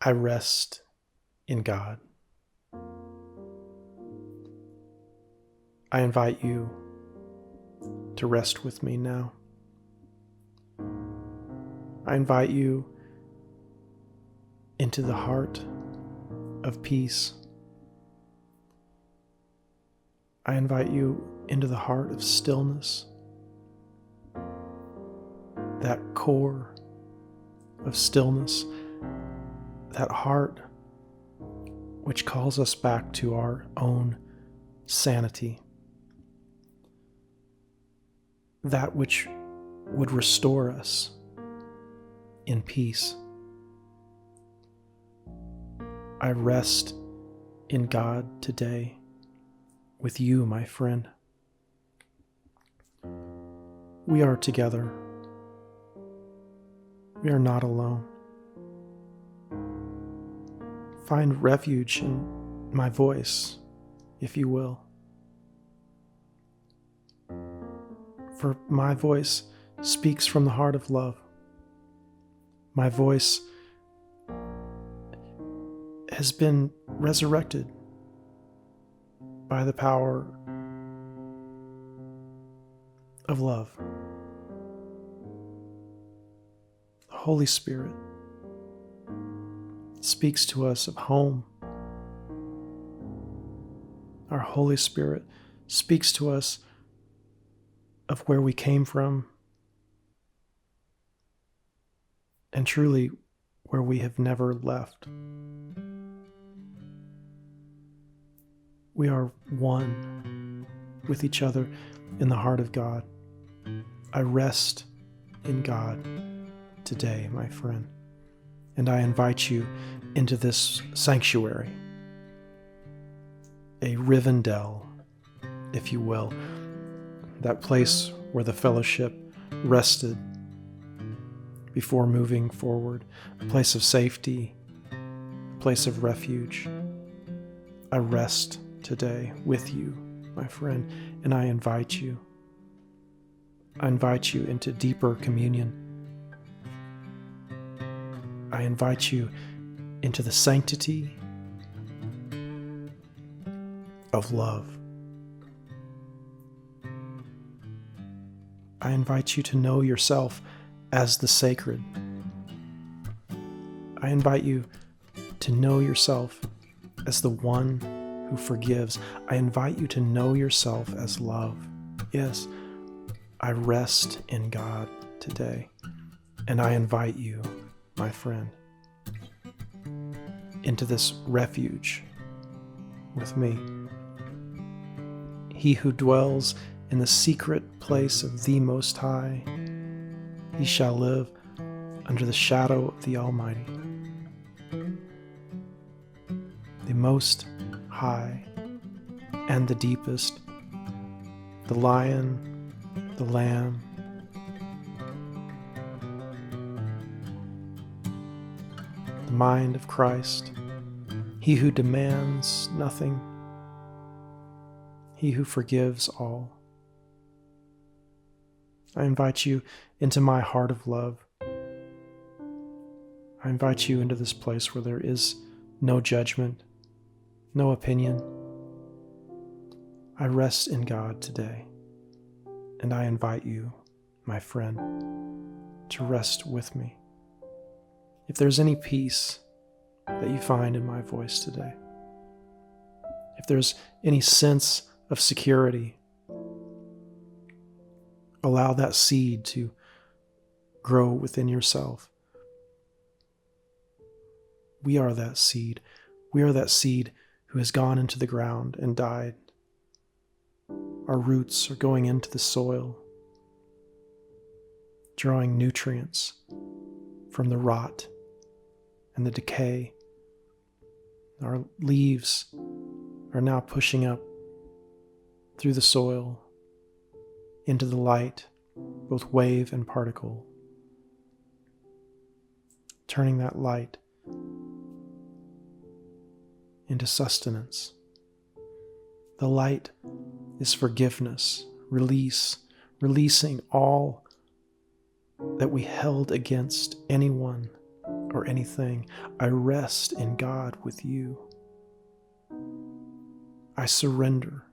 I rest in God. I invite you to rest with me now. I invite you into the heart of peace. I invite you into the heart of stillness, that core of stillness, that heart which calls us back to our own sanity, that which would restore us in peace. I rest in God today with you, my friend. We are together. We are not alone. Find refuge in my voice, if you will. For my voice speaks from the heart of love. My voice has been resurrected by the power of love. The Holy Spirit speaks to us of home. Our Holy Spirit speaks to us of where we came from, and truly where we have never left. We are one with each other in the heart of God. I rest in God today, my friend, and I invite you into this sanctuary, a Rivendell, if you will, that place where the fellowship rested before moving forward, a place of safety, a place of refuge. I rest today with you, my friend, and I invite you. I invite you into deeper communion. I invite you into the sanctity of love. I invite you to know yourself as the sacred. I invite you to know yourself as the one who forgives. I invite you to know yourself as love. Yes, I rest in God today, and I invite you, my friend, into this refuge with me. He who dwells in the secret place of the Most High, he shall live under the shadow of the Almighty. The Most High and the deepest, the Lion, the Lamb, the mind of Christ, he who demands nothing, he who forgives all. I invite you into my heart of love. I invite you into this place where there is no judgment, no opinion. I rest in God today, and I invite you, my friend, to rest with me. If there's any peace that you find in my voice today, if there's any sense of security, allow that seed to grow within yourself. We are that seed. We are that seed who has gone into the ground and died. Our roots are going into the soil, drawing nutrients from the rot and the decay. Our leaves are now pushing up through the soil into the light, both wave and particle, turning that light into sustenance. The light is forgiveness, releasing all that we held against anyone or anything. I rest in God with you. I surrender.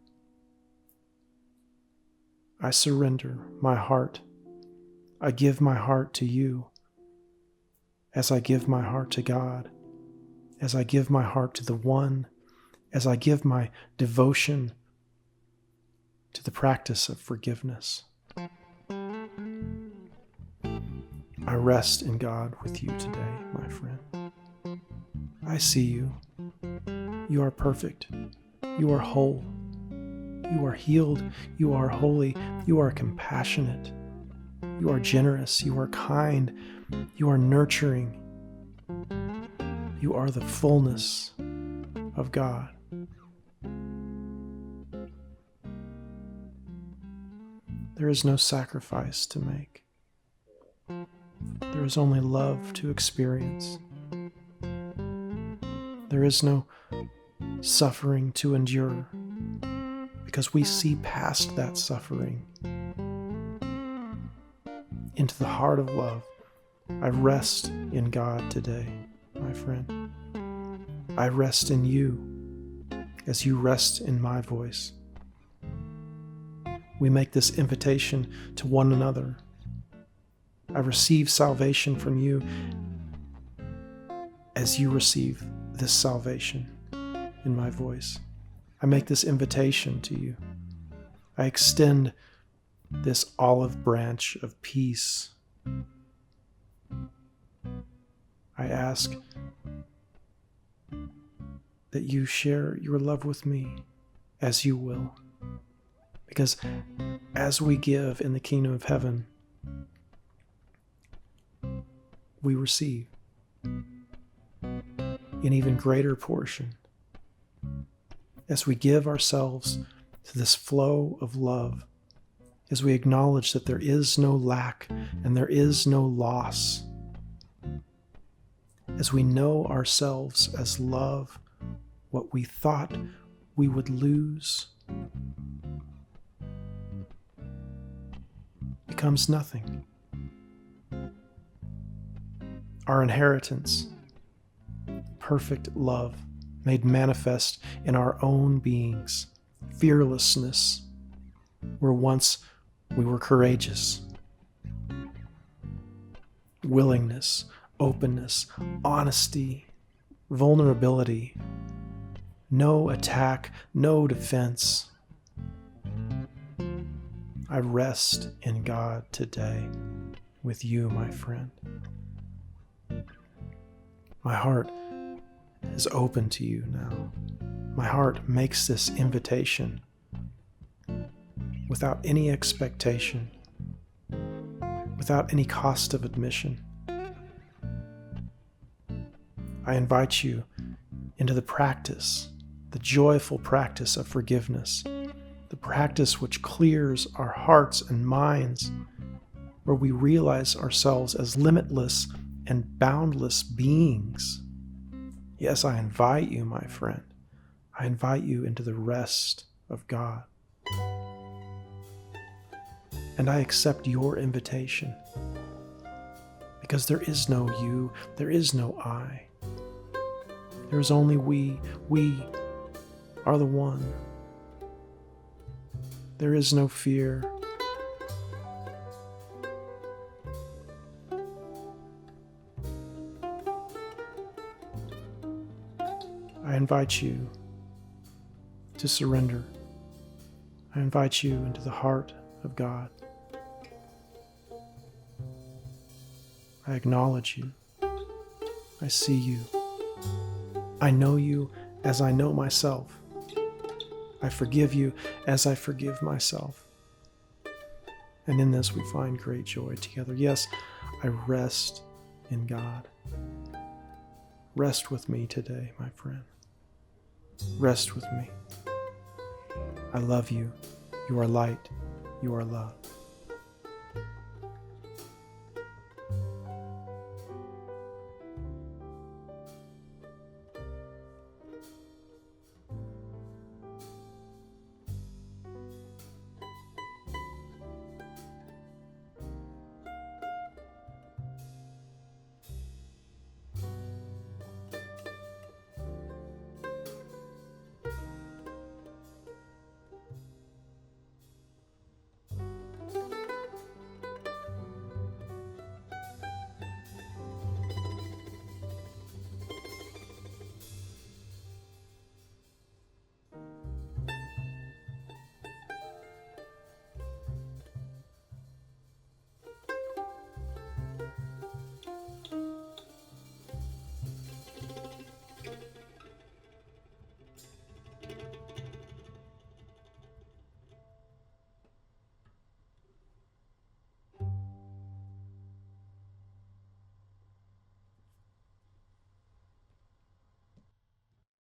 I surrender my heart. I give my heart to you as I give my heart to God, as I give my heart to the One, as I give my devotion to the practice of forgiveness. I rest in God with you today, my friend. I see you. You are perfect. You are whole. You are healed. You are holy. You are compassionate. You are generous. You are kind. You are nurturing. You are the fullness of God. There is no sacrifice to make. There is only love to experience. There is no suffering to endure, because we see past that suffering into the heart of love. I rest in God today, my friend. I rest in you as you rest in my voice. We make this invitation to one another. I receive salvation from you as you receive this salvation in my voice. I make this invitation to you. I extend this olive branch of peace. I ask that you share your love with me as you will. Because as we give in the kingdom of heaven, we receive an even greater portion. As we give ourselves to this flow of love, as we acknowledge that there is no lack and there is no loss, as we know ourselves as love, what we thought we would lose becomes nothing. Our inheritance, perfect love made manifest in our own beings, fearlessness, where once we were courageous, willingness, openness, honesty, vulnerability, no attack, no defense. I rest in God today with you, my friend. My heart is open to you now. My heart makes this invitation without any expectation, without any cost of admission. I invite you into the practice, the joyful practice of forgiveness, the practice which clears our hearts and minds, where we realize ourselves as limitless and boundless beings. Yes, I invite you, my friend. I invite you into the rest of God. And I accept your invitation, because there is no you, there is no I. There is only we. We are the one. There is no fear. I invite you to surrender. I invite you into the heart of God. I acknowledge you. I see you. I know you as I know myself. I forgive you as I forgive myself. And in this we find great joy together. Yes, I rest in God. Rest with me today, my friend. Rest with me. I love you. You are light. You are love.